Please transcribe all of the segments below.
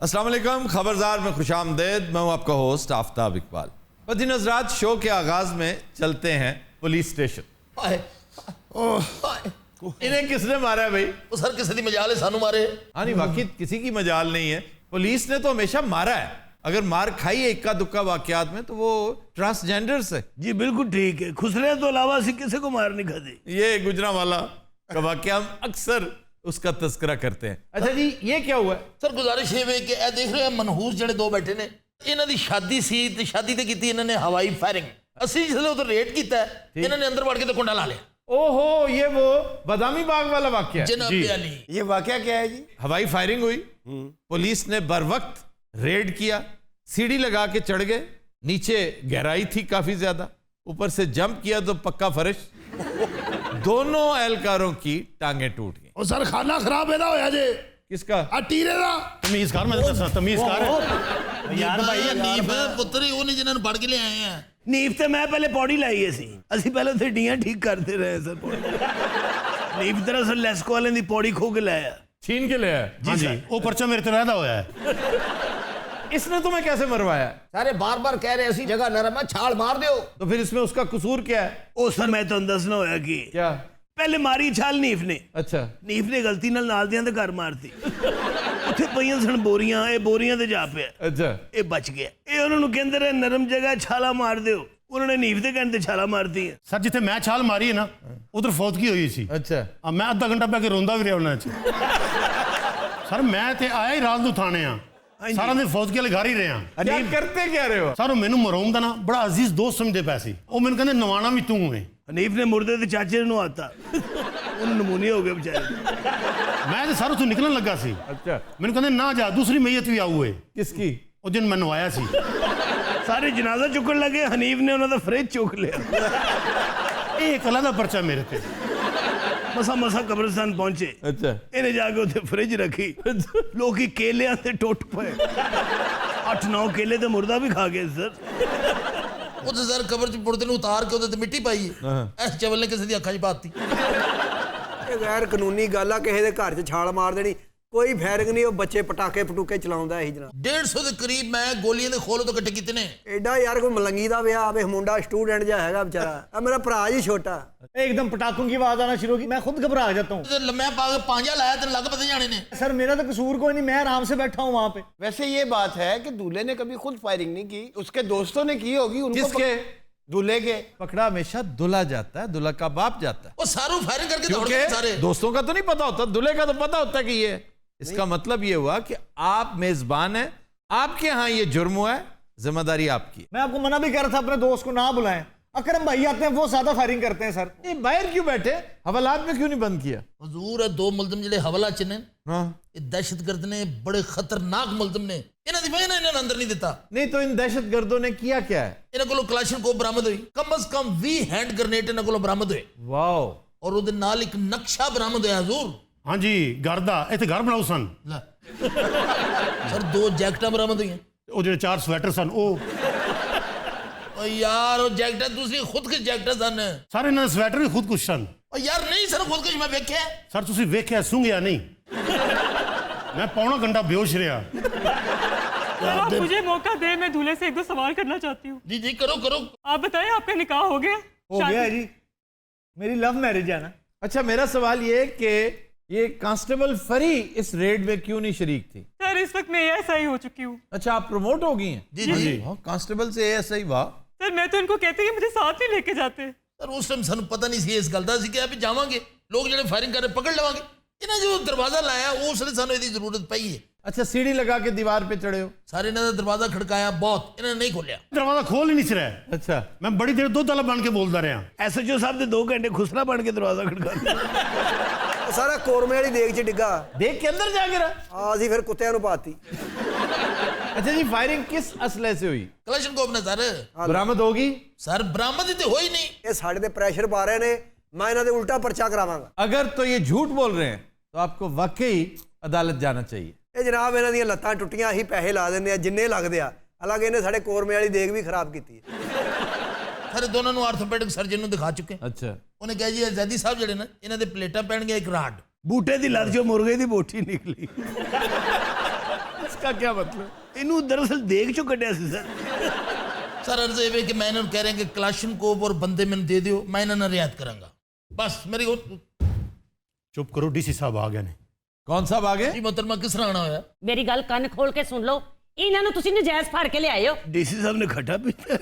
अस्सलाम वालेकुम, खबरदार में खुशामदेद। मैं हूं आपका होस्ट आफ्ताब इकबाल। बदी नजरात शो के आगाज में चलते हैं पुलिस स्टेशन। इन्हें किसने मारा है भाई? सर किसी की मजाल है सानू मारे? हाँ नहीं, वाकई किसी की मजाल नहीं है। पुलिस ने तो हमेशा मारा है। अगर मार खाई है इक्का दुक्का वाकयात में तो वो ट्रांसजेंडर्स है। जी बिल्कुल ठीक है। खुसरे तो अलावा से किसी को मार नहीं खाते। ये गुजरांवाला का वाकया हम अक्सर उसका तस्करा करते हैं। अच्छा जी, ये क्या हुआ? सर गुजारिश है वे कि ए देख रहे हैं मनहूस जड़े दो बैठे ने, इन्हां दी शादी सी ते शादी ते कीती इन्हां ने हवाई फायरिंग। असली जिसले उधर रेड कीता है इन्हां ने अंदर वड़ के तो कुंडा ला लिया। ओहो, ये वो बादामी बाग वाला वाकया जनाब अली। ये वाकया क्या है जी? हवाई फायरिंग हुई, पुलिस ने बर वक्त रेड किया, सीढ़ी लगा के चढ़ गए। नीचे गहराई थी काफी ज्यादा, ऊपर से जंप किया तो पक्का फर्श। दोनों एहलकारों की टांगे टूट गई। और सर खाना खराब है ना होया जे किसका? टीरे दा तमीज कर, मैं दसा तमीज कर यार भाई नीफ पुत्र ही वो नहीं जिन्हां पढ़ के ले आए हैं। नीफ ते मैं पहले पौड़ी लाई है सी, असि पहले उथे डियां ठीक करते रहे सर। पौड़ी नीफ तरह सर लेस्को वाले दी पौड़ी खो के लाया, छीन के ले आया। हाँ जी, वो पर्चा मेरे ते रहदा होया है। इसने तुम्हें कैसे मरवाया? सारे बार बार कह रहे ऐसी जगह नरम है, छाल मार दो। तो फिर इसमें उसका कसूर क्या है? ओ सर मैं तो दसना होया कि क्या? पहले मारी छाल नीफ ने। अच्छा, नीफ ने गलती नाल दियां ते घर मारती। उथे पईयां सन बोरियां, ए बोरियां ते जा पिया। अच्छा, ये बच गया। ये उन्होंने कहते रहे नरम जगह छाला मार दो, उन्होंने नीफ दे कहते छाला मारती है। सर जिथे मैं छाल मारी है ना उधर फौतगी हुई सी। अच्छा, मैं आधा घंटा पै के रोंदा भी रहा उन्हां च। सर मैं ते आया ही रात नूं थाने आ, सारा दिन फौतगी वाले घर ही रहे हैं। क्या करते क्या रहे हो? सर मैनू मरोम दा ना बड़ा अजीज दोस्त समझदे पै सी। वो मैनू कहंदे नवाना भी तू है। हनीफ ने मुर्दे ते चाचे नूं आता, उन नमूने हो गए बेचारे। मैं तो सर उथों निकलन लगा सी। अच्छा, मैनू कहंदे ना जा, दूसरी मैयत भी आऊ है। किसकी? उस दिन मैं नवाया सी। सारे जनाजा चुकन लगे, हनीफ ने उन्होंने फ्रिज चुक लिया। एक अलग पर्चा मेरे ते। मसा मसा कब्रिस्तान पहुंचे। अच्छा, इन्हें जाके उसे फ्रिज रखी, लोग ही केले से टुट पे। 8-9 केले तो मुर्दा भी खा गए सर। वो तो सर कब्र च मुर्दे नूं उतार के उहदे ते मिट्टी पाई है, इस चवल ने किसी दी अखां च पाती। ਇਹ ਗੈਰ ਕਾਨੂੰਨੀ ਗੱਲ ਆ, ਕਿਸੇ ਦੇ ਘਰ 'ਚ ਛਾਲ ਮਾਰ ਦੇਣੀ, ਕੋਈ ਫਾਇਰਿੰਗ ਨਹੀਂ। ਉਹ ਬੱਚੇ ਪਟਾਕੇ ਪਟੂਕੇ ਚਲਾਉਂਦਾ ਇਹੀ ਜਨਾਬ। 150 ਦੇ ਕਰੀਬ ਮੈਂ ਗੋਲੀਆਂ ਦੇ ਖੋਲ ਤੋਂ ਇਕੱਠੇ ਕੀਤੇ ਨੇ। ਐਡਾ ਯਾਰ ਕੋਈ ਮਲੰਗੀ ਦਾ ਵਿਆਹ ਆਵੇ, ਮੁੰਡਾ ਸਟੂਡੈਂਟ ਜਿਹਾ ਹੈਗਾ ਵਿਚਾਰਾ, ਆ ਮੇਰਾ ਭਰਾ ਜੀ ਛੋਟਾ। एकदम पटाखों की आवाज आना शुरू की, मैं खुद घबरा जाता हूँ। ਤੇ ਲੰਮਿਆ ਪਾ ਕੇ ਪਾਂਜਾ ਲਾਇਆ ਤੇ ਲੱਗ ਪਤੇ ਜਾਣੇ ने। सर मेरा तो कसूर कोई नहीं, मैं आराम से बैठा हूँ वहाँ पे। वैसे ये बात है कि दूल्हे ने कभी खुद फायरिंग नहीं की, उसके दोस्तों ने की होगी। उनको किसके? दूल्हे के। पकड़ा हमेशा दुल्हा जाता है, दुल्हा का बाप जाता है। ਉਹ सारू फायरिंग करके दौड़ क्योंकि गए सारे। दोस्तों का तो नहीं पता होता, दूल्हे का तो पता होता है कि ये है। इसका मतलब ये हुआ कि आप मेजबान हैं, आपके यहाँ ये जुर्म हुआ है, जिम्मेदारी आपकी। मैं आपको मना भी कर रहा था अपने दोस्त को ना बुलाएं। अकरम भाई आते हैं, वो ज्यादा फायरिंग करते हैं सर। ये बाहर क्यों बैठे? हवालात में क्यों नहीं बंद किया? हजूर है दो मुलजम ਜਿਹੜੇ ਹਵਾਲਾ ਚ ਨੇ, हाँ, ਇਹ ਦਹਿਸ਼ਤਗਰਦ ਨੇ, ਬੜੇ ਖਤਰਨਾਕ ਮੁਲਜ਼ਮ ਨੇ। ਇਹਨਾਂ ਦੀ ਵਜ੍ਹਾ ਨਾਲ ਇਹਨਾਂ ਨੂੰ ਅੰਦਰ ਨਹੀਂ ਦਿੱਤਾ। नहीं तो इन दहशतगर्दों ने किया क्या है? ਇਹਨਾਂ ਕੋਲੋਂ ਕਲਾਸ਼ਨਕੋਵ ਬਰਾਮਦ ਹੋਈ, ਕਮ ਸੇ ਕਮ 20 ਹੈਂਡ ਗ੍ਰੇਨੇਡ ਇਹਨਾਂ ਕੋਲੋਂ ਬਰਾਮਦ ਹੋਏ, वाओ, ਔਰ ਉਹਦੇ ਨਾਲ ਇੱਕ ਨਕਸ਼ਾ ਬਰਾਮਦ ਹੋਇਆ ਹਜ਼ੂਰ। हाँ जी, घर दा इत्थे घर बनाओ सन। ਲੈ ਸਰ 2 ਜੈਕਟਾਂ ਬਰਾਮਦ ਹੋਈਆਂ। ਉਹ ਜਿਹੜੇ 4 ਸਵੈਟਰ ਸਨ ਉਹ। ਓ ਯਾਰ ਉਹ ਜੈਕਟਾਂ ਤੁਸੀਂ ਖੁਦਕੁਸ਼ ਜੈਕਟਾਂ ਸਨ। ਸਾਰੇ ਇਹਨਾਂ ਦੇ ਸਵੈਟਰ ਵੀ ਖੁਦਕੁਸ਼ ਸਨ। ਓ ਯਾਰ ਨਹੀਂ ਸਰ ਖੁਦਕੁਸ਼ ਮੈਂ ਵੇਖਿਆ। ਸਰ ਤੁਸੀਂ ਵੇਖਿਆ ਸੁੰਘਿਆ ਨਹੀਂ। मैं पौना घंटा बेहोश रहा। सर आप मुझे मौका दे, मैं दूल्हे से एक दो सवाल करना चाहती हूँ। जी जी करो करो। आप बताएं आपका निकाह हो गया? हो गया है जी, मेरी लव मैरिज है ना। अच्छा, मेरा सवाल ये है कि ये कांस्टेबल फरी इस रेड में क्यों नहीं शरीक थी? सर इस वक्त मैं ASI हो चुकी हूँ। अच्छा, आप प्रमोट हो गई हैं? जी जी। हाँ, कांस्टेबल से ASI, वाह। सर मैं तो इनको कहती कि मुझे साथ ही लेके जाते। ਸਰ ਉਸ ਟਾਈਮ ਸਾਨੂੰ ਪਤਾ ਨਹੀਂ ਸੀ ਇਸ ਗੱਲ ਦਾ। ਅਸੀਂ ਕਿਹਾ ਵੀ ਜਾਵਾਂਗੇ, ਲੋਕ ਜਿਹੜੇ ਫਾਇਰਿੰਗ ਕਰ ਰਹੇ ਪਕੜ ਲਵਾਂਗੇ। ਇਹਨਾਂ ਜੋ ਦਰਵਾਜ਼ਾ ਲਾਇਆ ਉਸ ਲਈ ਸਾਨੂੰ ਇਹਦੀ ਜ਼ਰੂਰਤ ਪਈ ਹੈ। अच्छा, सीढ़ी लगा के दीवार पे चढ़े हो? ਸਾਰੇ ਇਹਨਾਂ ਦਾ ਦਰਵਾਜ਼ਾ ਖੜਕਾਇਆ ਬਹੁਤ, ਇਹਨਾਂ ਨੇ ਨਹੀਂ ਖੋਲਿਆ। दरवाजा खोल ही नहीं सी रहा। अच्छा, मैं बड़ी देर दुध वाला बन के बोलता रहा। SHO साहब ने 2 घंटे खुसरा बन के दरवाजा खड़का। ਸਾਰਾ ਕੋਰਮੇ ਵਾਲੀ ਦੇਗ 'ਚ ਡਿੱਗਾ। देख के अंदर जाके रहा। ਆ ਅਸੀਂ ਫਿਰ ਕੁੱਤਿਆਂ ਨੂੰ ਪਾਤੀ। अच्छा जी, फायरिंग किस असले से हुई? ਕਲਾਸ਼ਨਕੋਵ ਨੇ ਸਰ। बरामद होगी? ਸਰ ਬਰਾਮਦ ਹੀ ਤੇ ਹੋਈ ਨਹੀਂ। ਇਹ ਸਾਡੇ ਤੇ ਪ੍ਰੈਸ਼ਰ ਪਾ ਰਹੇ ਨੇ, ਮੈਂ ਇਹਨਾਂ ਦੇ ਉਲਟਾ ਪਰਚਾ ਕਰਾਵਾਂਗਾ। अगर तो ये झूठ बोल रहे हैं तो आपको वाकई अदालत जाना चाहिए। ਇਹ ਜਨਾਬ ਇਹਨਾਂ ਦੀਆਂ ਲੱਤਾਂ ਟੁੱਟੀਆਂ, ਅਸੀਂ ਪੈਸੇ ਲਾ ਦਿੰਦੇ ਆ ਜਿੰਨੇ ਲੱਗਦੇ ਆ। ਹਾਲਾਂਕਿ ਇਹਨੇ ਸਾਡੇ ਕੋਰਮੇ ਵਾਲੀ ਦੇਗ ਵੀ ਖਰਾਬ ਕੀਤੀ ਹੈ। ਸਾਰੇ ਦੋਨਾਂ ਨੂੰ ਆਰਥੋਪੈਡਿਕ ਸਰਜਨ ਨੂੰ ਦਿਖਾ ਚੁੱਕੇ। अच्छा, ਉਹਨੇ ਕਿਹਾ ਜੀ ਆਜ਼ਾਦੀ ਸਾਹਿਬ ਜਿਹੜੇ ਨੇ ਇਹਨਾਂ ਦੇ ਪਲੇਟਾਂ ਪੈਣਗੇ, ਇੱਕ ਰਾਡ। बूटे की लत चो मुर्गे की बोटी निकली। इसका क्या मतलब इनू दरअसल देख चो कटिया सी सर सर अर्ज ये कि मैं इन्होंने कह रहे हैं कि क्लाशनकोव और बंदे मैंने दे दियो, मैं इन्होंने रियायत करांगा बस मेरी चुप करो, डीसी साहब आ गए ने। कौन साहब आ गए? मोहतरमा किस तरह आना होया? मेरी गल कान खोल के सुन लो, ਇਹਨਾਂ ਨੂੰ ਤੁਸੀਂ ਨਜਾਇਜ਼ ਫੜ ਕੇ ਲਿਆਏ ਹੋ। डीसी साहब ने खट्टा पीता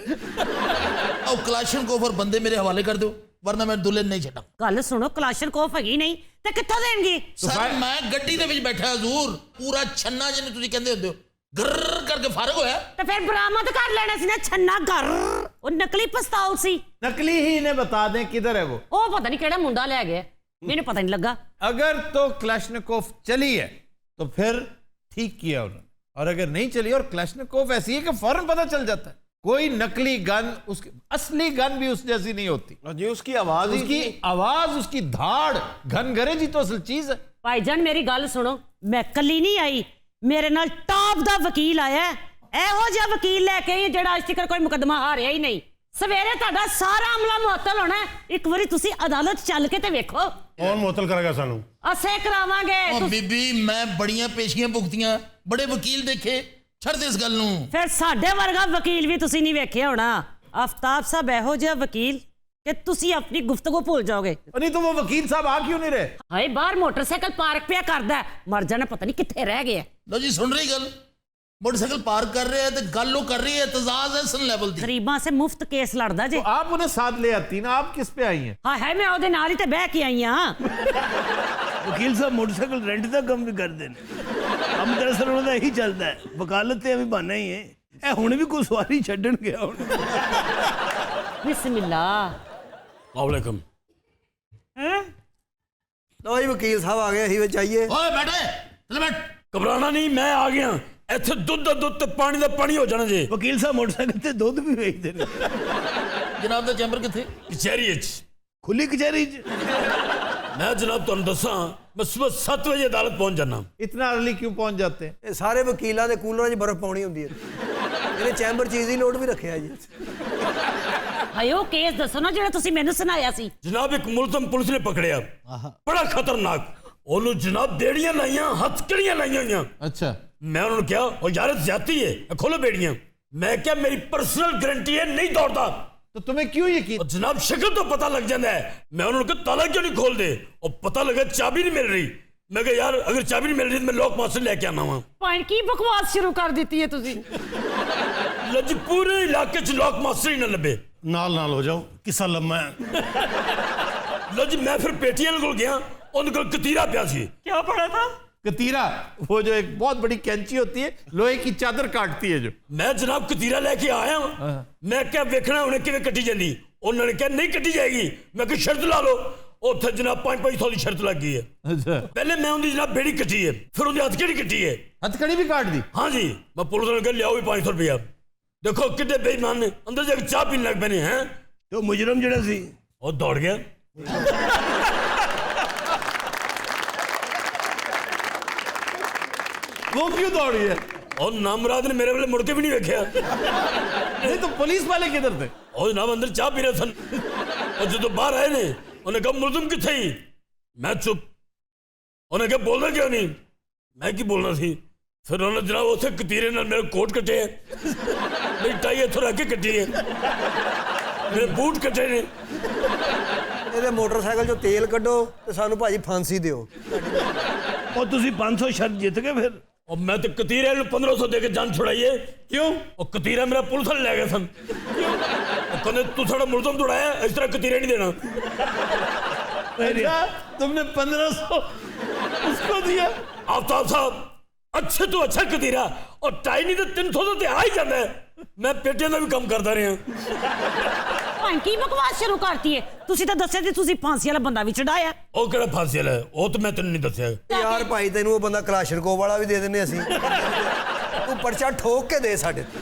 और क्लाशनकोव और बंदे मेरे हवाले कर दो वरना मैं दुल्हन नहीं छड़ा। ਗੱਲ ਸੁਣੋ, ਕਲਾਸ਼ਨਕੋਫ ਹੈਗੀ ਨਹੀਂ ਤੇ ਕਿੱਥੋਂ ਦੇਣਗੇ? सर मैं गड्डी ਦੇ ਵਿੱਚ ਬੈਠਾ ਹਜ਼ੂਰ पूरा ਛੰਨਾ ਜਿਹਨੂੰ ਤੁਸੀਂ ਕਹਿੰਦੇ ਹੁੰਦੇ ਹੋ ਗਰਰ ਕਰਕੇ ਫਾਰਗ ਹੋਇਆ। ਤੇ ਫਿਰ ਬਰਾਮਦ ਕਰ ਲੈਣਾ ਸੀ ਨਾ ਛੰਨਾ ਘਰ। ਉਹ ਨਕਲੀ ਪਿਸਤੌਲ ਸੀ। नकली ही इन्हें बता दें किधर है वो। ਉਹ ਪਤਾ ਨਹੀਂ ਕਿਹੜਾ ਮੁੰਡਾ ਲੈ ਗਿਆ, ਮੈਨੂੰ ਪਤਾ नहीं लगा। अगर तो क्लैशनिकोव चली है तो फिर ठीक किया उन्होंने, और अगर नहीं चली और क्लैशनिकोव ऐसी है कि फौरन पता चल जाता है। कोई नकली गन, उसकी असली गन भी उस जैसी नहीं होती जी उसकी आवाज उसकी आवाज, उसकी धाड़, घन गरेजी तो असल चीज है। ਭਾਈਜਾਨ ਮੇਰੀ ਗੱਲ ਸੁਣੋ, ਮੈਂ ਕੱਲੀ ਨਹੀਂ ਆਈ, ਮੇਰੇ ਨਾਲ ਟਾਪ ਦਾ ਵਕੀਲ ਆਇਆ ਹੈ। ਇਹੋ ਜਿਹਾ ਵਕੀਲ ਲੈ ਕੇ ਆਈ ਜਿਹੜਾ ਅੱਜ ਤੱਕ ਕੋਈ ਮੁਕੱਦਮਾ ਹਾਰਿਆ ਹੀ ਨਹੀਂ। ਸਵੇਰੇ ਤੁਹਾਡਾ ਸਾਰਾ ਅਮਲਾ ਮੁਅੱਤਲ ਹੋਣਾ ਹੈ। ਇੱਕ ਵਾਰੀ ਤੁਸੀਂ ਅਦਾਲਤ ਚੱਲ ਕੇ ਤੇ ਵੇਖੋ। कौन मुअत्तल करेगा सानू? ਅਸੀਂ ਕਰਾਵਾਂਗੇ। ਉਹ ਬੀਬੀ ਮੈਂ ਬੜੀਆਂ ਪੇਸ਼ੀਆਂ ਭੁਗਤੀਆਂ, ਬੜੇ ਵਕੀਲ ਦੇਖੇ, ਛੱਡ ਦੇ ਇਸ ਗੱਲ ਨੂੰ। ਫਿਰ ਸਾਡੇ ਵਰਗਾ ਵਕੀਲ ਵੀ ਤੁਸੀਂ ਨਹੀਂ ਵੇਖਿਆ ਹੋਣਾ। ਆਫਤਾਬ ਸਾਹਿਬ ਇਹੋ ਜਿਹਾ ਵਕੀਲ ਕਿ ਤੁਸੀਂ ਆਪਣੀ ਗੁਫ਼ਤਗੂ ਭੁੱਲ ਜਾਓਗੇ। नहीं तो वो वकील साहब आ क्यों नहीं रहे? ਹਾਏ ਬਾਹਰ ਮੋਟਰਸਾਈਕਲ ਪਾਰਕ ਪਿਆ ਕਰਦਾ ਹੈ, ਮਰ ਜਾਣਾ ਪਤਾ ਨਹੀਂ ਕਿੱਥੇ ਰਹਿ ਗਿਆ। ਲਓ ਜੀ ਸੁਣ ਰਹੀ ਗੱਲ, मोटरसाइकिल पार्क कर रहे हैं तो गल कर रही है एतजाज है सन लेवल दी। ਗਰੀਬਾਂ ਸੇ ਮੁਫਤ ਕੇਸ ਲੜਦਾ ਜੇ। तो आप उन्हें साथ ले आती ना, आप किस पे आई हैं? ਹਾਂ ਹੈ ਮੈਂ ਉਹਦੇ ਨਾਲ ਹੀ ਤੇ ਬਹਿ ਕੇ ਆਈ ਹਾਂ। वकील साहब मोटरसाइकिल रेंट का कम भी करते हैं। हम दरअसल उन्होंने यही चलता है, वकालत ते अभी बहाना ही है। ए हुण भी कोई सवारी छड्डन गया हुण। ਬਿਸਮਿਲ੍ਲਾ। वालेकुम। लो जी वकील साहब आ गए, असीं विच आइए। ओए बैठे चल बैठ। घबराना नहीं, मैं आ गया। ਇੱਥੇ ਦੁੱਧ ਦਾ ਦੁੱਧ ਤੇ ਪਾਣੀ ਦਾ ਪਾਣੀ ਹੋ ਜਾਣਾ ਜੀ। वकील साहब मोटरसाइकिल ते दुध भी बेचते हैं। जनाब दा चैंबर किथे? ਕਚਹਿਰੀ ਵਿੱਚ खुली कचहरी च। ਮੈਂ ਜਨਾਬ ਤੁਹਾਨੂੰ ਦੱਸਾਂ, ਮੈਂ ਸਵੇਰ 7 ਵਜੇ ਅਦਾਲਤ ਪਹੁੰਚ ਜਾਣਾ। इतना अर्ली क्यों पहुंच जाते हैं? ਇਹ ਸਾਰੇ ਵਕੀਲਾਂ ਦੇ ਕੂਲਰਾਂ 'ਚ ਬਰਫ਼ ਪਾਉਣੀ ਹੁੰਦੀ ਹੈ। ਇਹਨੇ ਚੈਂਬਰ ਚੀਜ਼ ਦੀ ਲੋਡ ਵੀ ਰੱਖਿਆ ਜੀ। ਹਾਏ ਉਹ ਕੇਸ ਦੱਸੋ ਨਾ ਜਿਹੜਾ ਤੁਸੀਂ ਮੈਨੂੰ ਸੁਣਾਇਆ ਸੀ। ਜਨਾਬ ਇੱਕ ਮੁਲਜ਼ਮ ਪੁਲਿਸ ਨੇ ਪਕੜਿਆ, ਬੜਾ ਖਤਰਨਾਕ। ਉਹਨੂੰ ਜਨਾਬ ਬੇੜੀਆਂ ਲਾਈਆਂ, ਹੱਥਕੜੀਆਂ ਲਾਈਆਂ ਹੋਈਆਂ। अच्छा, ਮੈਂ ਉਹਨਾਂ ਨੂੰ ਕਿਹਾ ਉਹ ਯਾਰ ਇਹ ਜ਼ਿਆਦਤੀ ਹੈ, ਇਹ ਖੋਲੋ ਬੇੜੀਆਂ। ਮੈਂ ਕਿਹਾ ਮੇਰੀ ਪਰਸਨਲ ਗਰੰਟੀ ਹੈ ਨਹੀਂ ਦੌੜਦਾ। तो तुम्हें क्यों यकीन? और जनाब शक्ल तो पता लग जाता है। मैं उन्होंने कहा ताला क्यों नहीं खोल दे, और पता लगा चाबी नहीं मिल रही। मैं कहा यार अगर चाबी नहीं मिल रही तो मैं लॉक मास्टर लेके आना वहां। ਪੁਆਇੰਟ ਕੀ ਬਕਵਾਸ ਸ਼ੁਰੂ ਕਰ ਦਿੱਤੀ ਹੈ ਤੁਸੀਂ। लज पूरे इलाके च लॉक मास्टर ही ना लभे। नाल नाल हो जाओ, किस्सा लम्मा है। लज मैं फिर पेटियां को गया, उनके कोल कतीरा पिया सी। क्या पढ़ा था? कतीरा, वो जो एक बहुत बड़ी कैंची होती है, लोहे की चादर काटती है जो। मैं जनाब कतीरा लेके आया, मैं क्या वेखना उन्हें किवें कटी जाती। उन्होंने कहा नहीं कटी जाएगी। मैं कहा शर्त ला लो। उत्थे जनाब 500 की शर्त लग गई है। अच्छा, पहले मैं उनकी जनाब बेड़ी कटी है, फिर उनकी हथकड़ी कटी है। हथकड़ी भी काट दी? हाँ जी, मैं पुलिस ने कहा लियाओ भी 500 रुपया। देखो कितने बेईमान ने, अंदर जाके चाह पीने लग पैने हैं। तो मुजरम जड़ा सी और दौड़ गया। वो क्यों दौड़ी है? और नामराद ने मेरे वाले मुड़ के भी नहीं वेख्या। नहीं तो पुलिस वाले किधर थे? और जनाब अंदर चाह पी रहे सन। और जो बाहर आए ने उन्हें कहा मुलजिम किथे ही। मैं चुप। उन्हें कहा बोलना क्यों नहीं? मैं की बोलना सी। फिर उन्होंने जनाब उसे कतीरे नाल मेरे कोट कटे है, मेरी टाई इथों रख के कटी है, मेरे बूट कटे ने। ਇਹਦੇ ਮੋਟਰਸਾਈਕਲ 'ਚੋਂ ਤੇਲ ਕੱਢੋ ਤੇ ਸਾਨੂੰ ਭਾਜੀ ਫਾਂਸੀ ਦਿਓ। और तुसी 500 शर्त जीत गए फिर। और मैं तो कतीरे 1500 दे के जान छुड़ाई है। क्यों? और कतीरा मेरा पुलिस वाले ले गए सन। क्यों? और कहते तू थोड़ा मुलजम दौड़ाया, इस तरह कतीरे नहीं देना। अच्छा, तुमने 1500 उसको दिया? आफ्ताब साहब अच्छे तो अच्छा कतीरा, और टाई नहीं तो 300 तो आ ही जाता है। मैं पेटियां का भी कम करता रहा। ਭਾਈ ਕੀ ਬਕਵਾਸ ਸ਼ੁਰੂ ਕਰਤੀ ਹੈ? ਤੁਸੀਂ ਤਾਂ ਦੱਸਿਆ ਸੀ ਤੁਸੀਂ ਫਾਂਸੀ ਵਾਲਾ ਬੰਦਾ ਵੀ ਚੜਾਇਆ। ਉਹ ਕਿਹੜਾ ਫਾਂਸੀ ਵਾਲਾ ਹੈ? ਉਹ ਤਾਂ ਮੈਂ ਤੈਨੂੰ ਨਹੀਂ ਦੱਸਿਆ। ਯਾਰ ਭਾਈ ਤੈਨੂੰ ਉਹ ਬੰਦਾ ਕਲਾਸ਼ਨਕੋਵ ਵਾਲਾ ਵੀ ਦੇ ਦਿੰਨੇ ਅਸੀਂ। ਤੂੰ ਪਰਚਾ ਠੋਕ ਕੇ ਦੇ ਸਾਡੇ ਤੇ।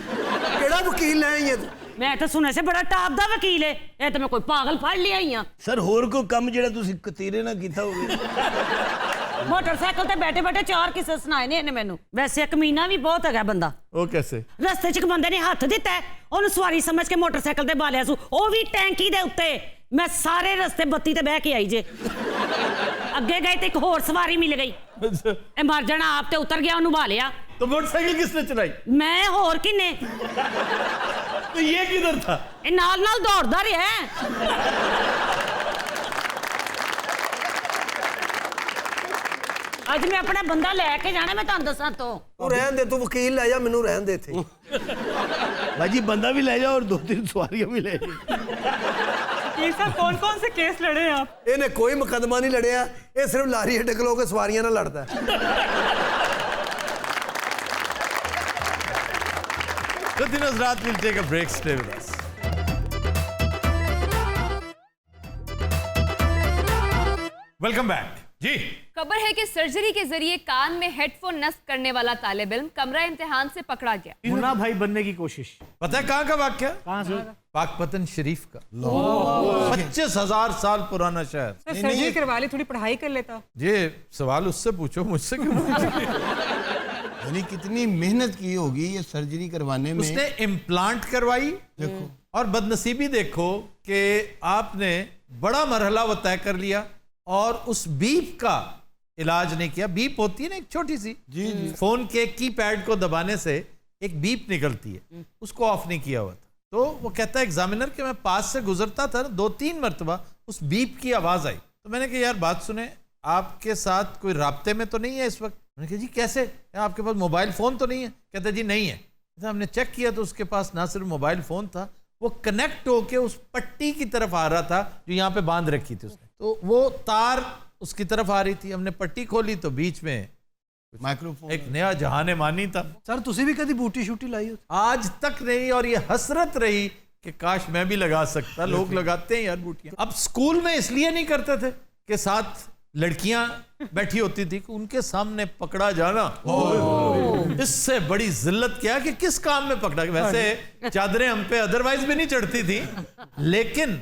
ਕਿਹੜਾ ਵਕੀਲ ਲੈ ਆਈ ਹੈ ਤੂੰ? ਮੈਂ ਤਾਂ ਸੁਣਿਆ ਸੀ ਬੜਾ ਟਾਪ ਦਾ ਵਕੀਲ ਹੈ। ਇਹ ਤਾਂ ਮੈਂ ਕੋਈ ਪਾਗਲ ਫੜ ਲਿਆ ਹੀ ਆ। सर होर कोई कम जेड़ा तुसी कतीरे ना कीता होवे। ਮੋਟਰਸਾਈਕਲ ਤੇ ਬੈਠੇ ਬੈਠੇ 4 ਕਿੱਸੇ ਸੁਣਾਏ ਨੇ ਇਹਨੇ ਮੈਨੂੰ। ਵੈਸੇ ਕਮੀਨਾ ਵੀ ਬਹੁਤ ਹੈਗਾ ਬੰਦਾ। वो कैसे? ਰਸਤੇ 'ਚ ਇੱਕ ਬੰਦੇ ਨੇ ਹੱਥ ਦਿੱਤਾ ਹੈ, ਉਹਨੂੰ ਸਵਾਰੀ ਸਮਝ ਕੇ ਮੋਟਰਸਾਈਕਲ ਤੇ ਬਾਲਿਆ ਸੂ, ਉਹ ਵੀ ਟੈਂਕੀ ਦੇ ਉੱਤੇ। ਮੈਂ ਸਾਰੇ ਰਸਤੇ ਬੱਤੀ ਤੇ ਬਹਿ ਕੇ ਆਈ ਜੇ। ਅੱਗੇ ਗਏ ਤੇ ਇੱਕ ਹੋਰ ਸਵਾਰੀ ਮਿਲ ਗਈ ਇਹ ਮਰ ਜਾਣਾ ਆਪ ਤੇ ਉਤਰ ਗਿਆ ਉਹਨੂੰ ਭਾਲਿਆ तो मोटरसाइकिल किसने चलाई? ਮੈਂ ਹੋਰ ਕਿੰਨੇ तो ये किधर था? ਇਹ ਨਾਲ ਨਾਲ ਦੌੜਦਾ ਰਿਹਾ ਅੱਜ ਮੈਂ ਆਪਣਾ ਬੰਦਾ ਲੈ ਕੇ ਜਾਣਾ ਮੈਂ ਤੁਹਾਨੂੰ ਦੱਸਾਂ ਤੋਂ ਤੂੰ ਰਹਿਣ ਦੇ, ਤੂੰ ਵਕੀਲ ਲੈ ਜਾ, ਮੈਨੂੰ ਰਹਿਣ ਦੇ ਇੱਥੇ। भाजी बंदा भी ले जाओ और 2-3 सवारियां भी ले जाओ। ये सब कौन कौन से केस लड़े हैं आप? ਇਹਨੇ ਕੋਈ ਮੁਕੱਦਮਾ ਨਹੀਂ ਲੜਿਆ, ਇਹ ਸਿਰਫ ਲਾਰੀ ਅੱਡੇ ਖਲੋ ਕੇ ਸਵਾਰੀਆਂ ਨਾਲ ਲੜਦਾ ਹੈ। तो दिन रात will take a break, stay with us. Welcome back जी। खबर है कि सर्जरी के जरिए कान में हेडफोन नस्ब करने वाला तालिब इल्म कमरा इम्तिहान से पकड़ा गया। मुन्ना भाई बनने की कोशिश। पता है कहाँ का वाक्य? कहाँ से? पाकपतन शरीफ का। 25,000 साल पुराना शहर। सर्जरी करवा ली, थोड़ी पढ़ाई कर लेता। ये सवाल उससे पूछो, मुझसे क्यों पूछो? यानी कितनी मेहनत की होगी ये सर्जरी करवाने में। उसने इम्प्लांट करवाई, देखो, और बदनसीबी देखो कि आपने बड़ा मरहला वो तय कर लिया और उस बीप का इलाज नहीं किया। बीप होती है ना एक छोटी सी, जी। फोन के कीपैड को दबाने से एक बीप निकलती है, उसको ऑफ नहीं किया हुआ था। तो वो कहता है एग्जामिनर कि मैं पास से गुजरता था 2-3 मरतबा उस बीप की आवाज आई। तो मैंने कहा यार बात सुने, आपके साथ कोई राब्ते में तो नहीं है इस वक्त? मैंने कहा जी कैसे, आपके पास मोबाइल फोन तो नहीं है? कहते जी नहीं है। तो हमने चेक किया तो उसके पास ना सिर्फ मोबाइल फोन था, वो कनेक्ट होके उस पट्टी की तरफ आ रहा था जो यहाँ पे बांध रखी थी उसने, तो वो तार उसकी तरफ आ रही थी। हमने पट्टी खोली तो बीच में माइक्रोफोन, एक नया जहाने मानी था। सर ਤੁਸੀਂ भी कभी बूटी शूटी लाई हो? आज तक नहीं, और ये हसरत रही कि काश मैं भी लगा सकता। लोग लगाते हैं यार बूटियां। अब स्कूल में इसलिए नहीं करते थे कि साथ लड़कियां बैठी होती थी कि उनके सामने पकड़ा जाना, इससे बड़ी जिल्लत क्या कि किस काम में पकड़ा। वैसे चादरें हम पे अदरवाइज भी नहीं चढ़ती थी, लेकिन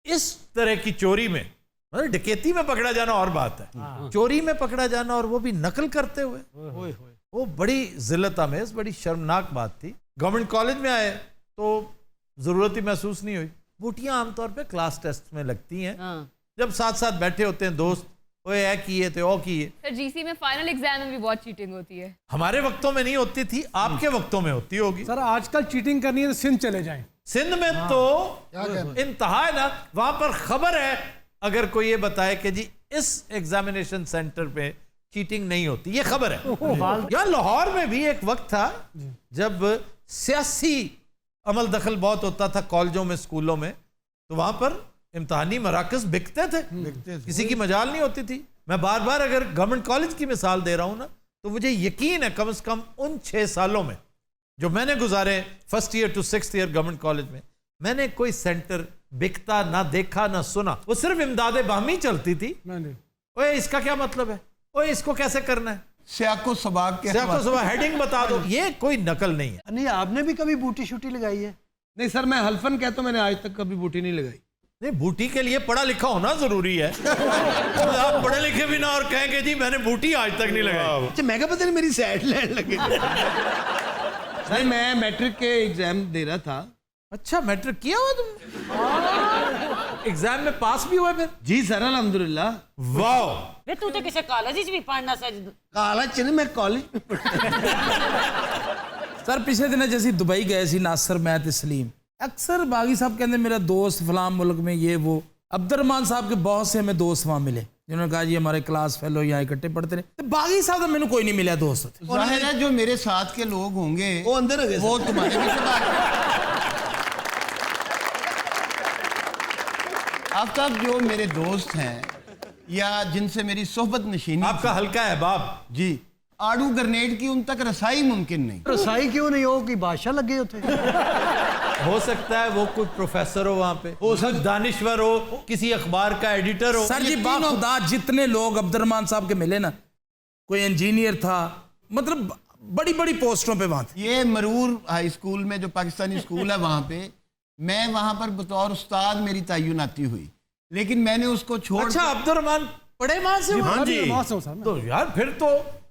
इस तरह की चोरी में, मतलब डकैती में पकड़ा जाना और बात है, चोरी में पकड़ा जाना और वो भी नकल करते हुए, वो बड़ी जिल्लत आमेज, बड़ी शर्मनाक बात थी। गवर्नमेंट कॉलेज में आए तो जरूरत ही महसूस नहीं हुई। बूटियां आमतौर पे क्लास टेस्ट में लगती हैं, जब साथ साथ बैठे होते हैं दोस्त, ओए ऐ किए थे ओ किए। सर जीसी में फाइनल एग्जाम में भी बहुत चीटिंग होती है। हमारे वक्तों में नहीं होती थी, आपके वक्तों में होती होगी। सर आजकल चीटिंग करनी है तो सिंध चले जाएं। सिंध में तो इंतहा है ना, वहां पर खबर है अगर कोई ये बताए कि जी इस एग्जामिनेशन सेंटर पे चीटिंग नहीं होती, ये खबर है। यहाँ लाहौर में भी एक वक्त था जब सियासी अमल दखल बहुत होता था कॉलेजों में, स्कूलों में, तो वहां पर इम्तहानी मराकज बिकते थे, किसी की मजाल नहीं होती थी। मैं बार बार अगर गवर्नमेंट कॉलेज की मिसाल दे रहा हूं ना, तो मुझे यकीन है कम से कम उन 6 सालों में जो मैंने गुजारे first year to 6th year government college में, मैंने कोई सेंटर बिकता ना देखा ना सुना। वो सिर्फ इमदाद बाहमी चलती थी। ओए इसका क्या मतलब है, ओए इसको कैसे करना है, सियाको सबाक के सियाको सबाक हेडिंग बता दो, ये कोई नकल नहीं है। नहीं, आपने भी कभी बूटी शूटी लगाई है? नहीं सर, मैं हल्फन कहता हूं, मैंने आज तक कभी बूटी नहीं लगाई। नहीं, बूटी के लिए पढ़ा लिखा होना जरूरी है। आप पढ़े लिखे भी ना और कहेंगे जी मैंने बूटी आज तक नहीं लगाई। अच्छा मैं क्या पता नहीं मेरी साइड लैंड लगे। सर मैं मैट्रिक के एग्जाम दे रहा था। अच्छा मैट्रिक किया हुआ तुम? एग्जाम में पास भी हुआ फिर? जी सर अल्हम्दुलिल्लाह। वाह, वे तू तो किसी कॉलेज भी पढ़ना सर। कॉलेज च नहीं, मैं कॉलेज में सर पिछले दिन जैसे दुबई गए सी नासर मैं ते सलीम, अक्सर बागी साहब कहते मेरा दोस्त फलां मुल्क में ये वो। अब्दुर्रहमान साहब के बहुत से हमें दोस्त वहां मिले जिन्होंने कहा जी हमारे क्लास फेलो यहाँ इकट्ठे पढ़ते रहे। तो बागी साहब तो मैंने कोई नहीं मिला दोस्त। जाहिर है जो मेरे साथ के लोग होंगे वो अंदर हो गए, वो तुम्हारे अब तक जो मेरे दोस्त हैं या जिनसे मेरी सोहबत नशीनी, आपका हल्का है बाप जी, आड़ू ग्रेनेड की उन तक रसाई मुमकिन नहीं। रसाई क्यों नहीं हो कि बादशाह लगे होते? हो सकता है वो कोई प्रोफेसर हो वहां पे, हो सकता दानिश्वर हो, किसी अखबार का एडिटर हो। सर जी बाखुदा जितने लोग अब्दुर्रहमान साहब के मिले ना, कोई इंजीनियर था, मतलब बड़ी बड़ी पोस्टों पे वहां थे। ये मरूर हाई स्कूल में जो पाकिस्तानी स्कूल है वहां पे, मैं वहां पर बतौर उस्ताद मेरी तैनाती हुई, लेकिन मैंने उसको छोड़। अच्छा अब्दुर्रहमान पढ़े वहां से? हाँ जी, तो यार फिर तो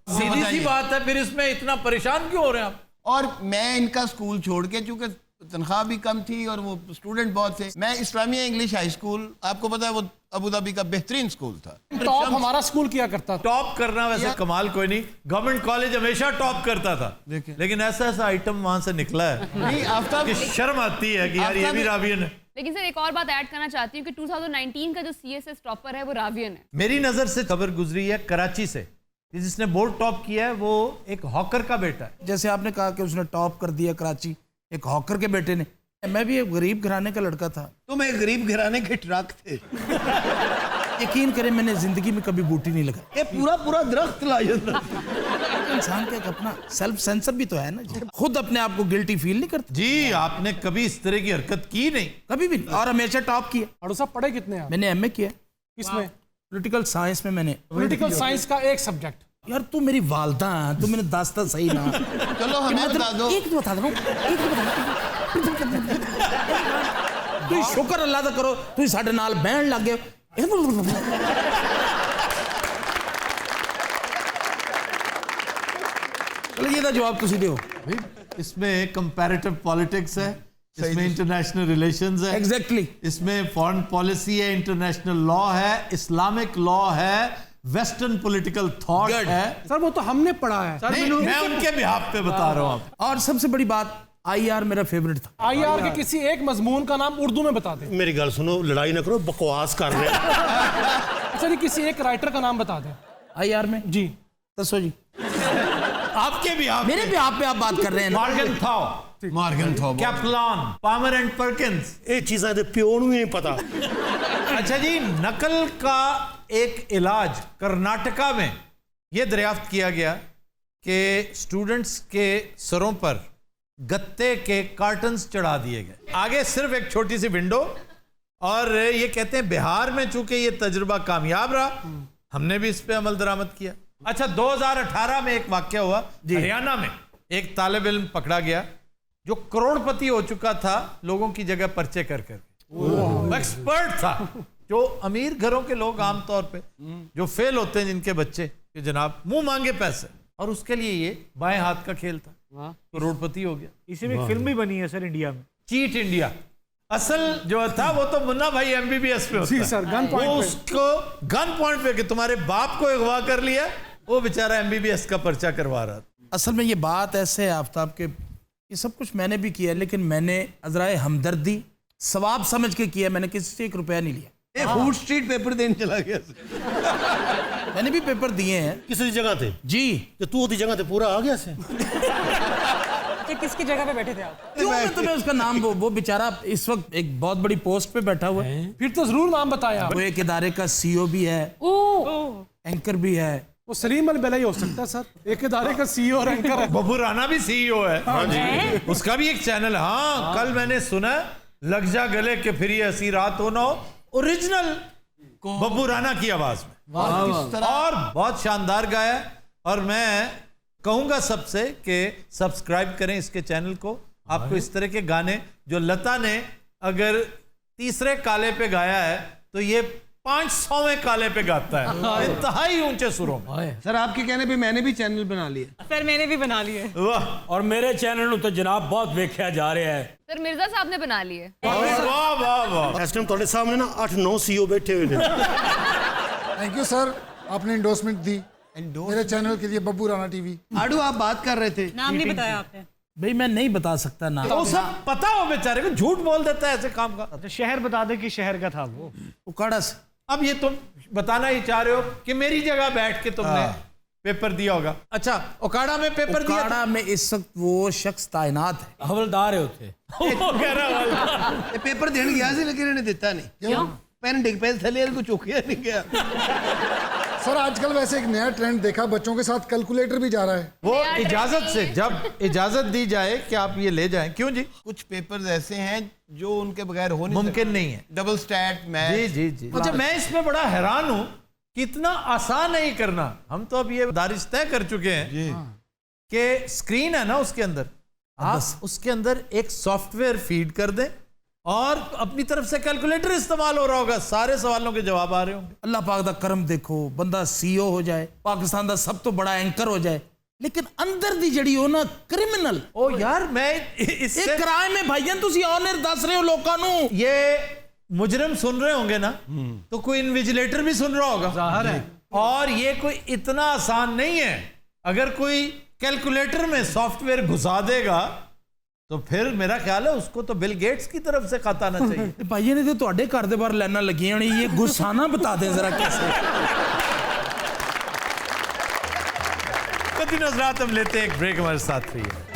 सीधी सी बात है, फिर इसमें इतना परेशान क्यों हो रहे हैं आप? और मैं इनका स्कूल छोड़ के, चूंकि तनख्वाह भी कम थी और वो स्टूडेंट बहुत थे। मैं इस्लामिया इंग्लिश हाई स्कूल, आपको पता है वो अबू धाबी का बेहतरीन स्कूल था। टॉप हमारा स्कूल किया करता था। टॉप करना वैसे कमाल कोई नहीं, गवर्नमेंट कॉलेज हमेशा टॉप करता था, लेकिन ऐसा ऐसा आइटम वहां से निकला है नहीं आफ्ताब, कि शर्म आती है कि यार ये भी रावियन है। लेकिन सर एक और बात ऐड करना चाहती हूँ कि 2019 का जो CSS टॉपर है वो रावियन है। मेरी नजर से खबर गुजरी है कराची से, जिसने बोर्ड टॉप किया है वो एक हॉकर का बेटा है। जैसे आपने कहा कि उसने टॉप कर दिया कराची एक हॉकर के बेटे ने, मैं भी एक गरीब घराने का लड़का था। तुम एक गरीब घराने के ट्रक थे। यकीन करें मैंने जिंदगी में कभी बूटी नहीं लगाई। ये पूरा दरख्त ला जाता। इंसान का एक अपना सेल्फ सेंसर भी तो है ना जी, खुद अपने आप को गिल्टी फील नहीं करता जी। आपने कभी इस तरह की हरकत की नहीं? कभी भी, और हमेशा टॉप किया। अड़ू साहब पढ़े कितने हैं? मैंने MA किया। किसमें? पॉलिटिकल साइंस में। मैंने पॉलिटिकल साइंस का एक सब्जेक्ट। यार तू मेरी वालदा है, तू मैंने दास्ता सही ना। चलो हमें बता दो। एक तो बता दो, एक तो बता तू शुक्र अल्लाह दा करो तू साडे नाल बहन लग गए। ये तो जवाब तुसी दियो। इसमें कंपैरेटिव पॉलिटिक्स है, इसमें इंटरनेशनल रिलेशंस है, एग्जैक्टली इसमें फॉरेन पॉलिसी है, इंटरनेशनल लॉ है, इस्लामिक लॉ है, वेस्टर्न पॉलिटिकल थॉट है। सर वो तो हमने पढ़ा है। नहीं, मैं उनके बिहाफ पे बता रहा हूँ। और सबसे बड़ी बात IR मेरा फेवरेट था। IR के किसी एक मजमून का नाम उर्दू में बता दें। मेरी गल सुनो, लड़ाई ना करो, बकवास कर रहे हैं। सर किसी एक राइटर का नाम बता दें। IR में जी दसो जी। आपके बिहाफ, मेरे बिहाफ पे आप बात कर रहे हैं। मॉर्गन थॉ, कैप्लान, पामर एंड परकिंस, ये चीज़ां दे प्यो नूं ही नहीं पता। अच्छा जी, नकल का एक इलाज कर्नाटका में यह दरियाफ्त किया गया कि स्टूडेंट्स के सरों पर गत्ते के कार्टन्स चढ़ा दिए गए, आगे सिर्फ एक छोटी सी विंडो, और ये कहते हैं बिहार में चूंकि ये तजुर्बा कामयाब रहा, हमने भी इस पे अमल दरामद किया। अच्छा, 2018 में एक वाकया हुआ हरियाणा में, एक तालिब इल्म पकड़ा गया जो करोड़पति हो चुका था लोगों की जगह पर्चे कर एक्सपर्ट था। जो अमीर घरों के लोग आमतौर पे जो फेल होते हैं, जिनके बच्चे कि जनाब मुंह मांगे पैसे, और उसके लिए ये बाएं हाथ का खेल था, करोड़पति हो गया। इसी में एक फिल्म भी बनी है सर इंडिया में, चीट इंडिया। असल जो था वो तो मुन्ना भाई MBBS पे होता है। सर, गन पॉइंट वो पे। उसको गन पॉइंट पे कि तुम्हारे बाप को अगवा कर लिया, वो बेचारा MBBS का पर्चा करवा रहा था। असल में ये बात ऐसे है आफ्ताब के, ये सब कुछ मैंने भी किया, लेकिन मैंने अजराए हमदर्दी सवाब समझ के किया। मैंने किसी से 1 रुपया नहीं लिया। फूड स्ट्रीट पेपर देने चला गया। मैंने भी पेपर दिए हैं। किसी जगह थे जी, तो तू होती जगह थे पूरा आ गया से। किसकी जगह पे बैठे थे आप? क्यों मैं तुम्हें उसका नाम, वो बेचारा इस वक्त एक बहुत बड़ी पोस्ट पे बैठा हुआ है। फिर तो जरूर नाम बताया। वो एक इदारे का CEO भी है, एंकर भी है। वो सलीम अल बेला ही हो सकता है सर, एक इदारे का CEO और एंकर है। बब्बू राणा भी CEO है। हाँ जी, उसका भी एक चैनल है। हाँ, कल मैंने सुना लग जा गले के फिर ये हंसी रात हो ना हो, ओरिजिनल बब्बू राणा की आवाज में, और बहुत शानदार गाया। और मैं कहूंगा सबसे कि सब्सक्राइब करें इसके चैनल को। आपको इस तरह के गाने जो लता ने अगर तीसरे काले पे गाया है, तो ये 500वें काले पे गाता है, इंतहाई ऊंचे सुरों में। सर आपके कहने पे मैंने भी चैनल बना लिया। सर मैंने भी बना लिए। वाह, और मेरे चैनल तो जनाब बहुत वेख्या जा रहा है। सर मिर्जा साहब ने बना लिए। वाह वाह वाह। इस टाइम ਤੁਹਾਡੇ सामने ना 8-9 CEO बैठे हुए हैं। थैंक यू सर, आपने इंडोर्समेंट दी मेरे चैनल के लिए, बब्बू राणा टीवी। आडू आप बात कर रहे थे, नाम नहीं बताया आपने। भाई मैं नहीं बता सकता ना। तो सब पता हो बेचारे को, झूठ बोल देता है ऐसे काम का। तो शहर बता दे कि शहर का था वो, उकाड़ा से। अब ये तुम बताना ही चाह रहे हो कि मेरी जगह बैठ के तुमने पेपर दिया होगा। अच्छा, ओकाड़ा में पेपर दिया था? उकाड़ा में इस वक्त वो शख्स तैनात है, हवलदार है उथे। ये पेपर देने गया ਸੀ लेकिन इन्हें देता नहीं। क्यों? पेन डिग पे थले को चुकिया नहीं गया। सर आजकल वैसे एक नया ट्रेंड देखा, बच्चों के साथ कैलकुलेटर भी जा रहा है। वो इजाजत से, जब इजाजत दी जाए कि आप ये ले जाएं। क्यों जी? कुछ पेपर्स ऐसे हैं जो उनके बगैर हो नहीं मुमकिन नहीं है। Double stat math. जी जी जी। अच्छा, मैं इसमें बड़ा हैरान हूं कि इतना आसान नहीं करना। हम तो अब ये दारिश तय कर चुके हैं कि स्क्रीन है ना, उसके अंदर आप उसके अंदर एक सॉफ्टवेयर फीड कर दें और अपनी तरफ से कैलकुलेटर इस्तेमाल हो रहा होगा, सारे सवालों के जवाब आ रहे होंगे। अल्लाह पाक दा करम देखो, बंदा CEO हो जाए, पाकिस्तान का सब तो बड़ा एंकर हो जाए, लेकिन अंदर दी जड़ी हो ना क्रिमिनल। ओ यार मैं इससे क्राइम है भाईजान, तुसी ऑनर दस रहे हो लोकां नू। ये मुजरिम सुन रहे होंगे ना, तो कोई इन्विजिलेटर भी सुन रहा होगा, जाहिर है। और ये कोई इतना आसान नहीं है। अगर कोई कैलकुलेटर में सॉफ्टवेयर घुसा देगा तो फिर मेरा ख्याल है उसको तो बिल गेट्स की तरफ से खाता आना चाहिए। भाई ने तो ਤੁਹਾਡੇ घर ਦੇ ਬਾਹਰ लाइना लगी होनी, ये गुस्साना बता दें जरा कैसे। तो दिन हज़रात हम लेते हैं एक ब्रेक, हमारे साथ रहिए।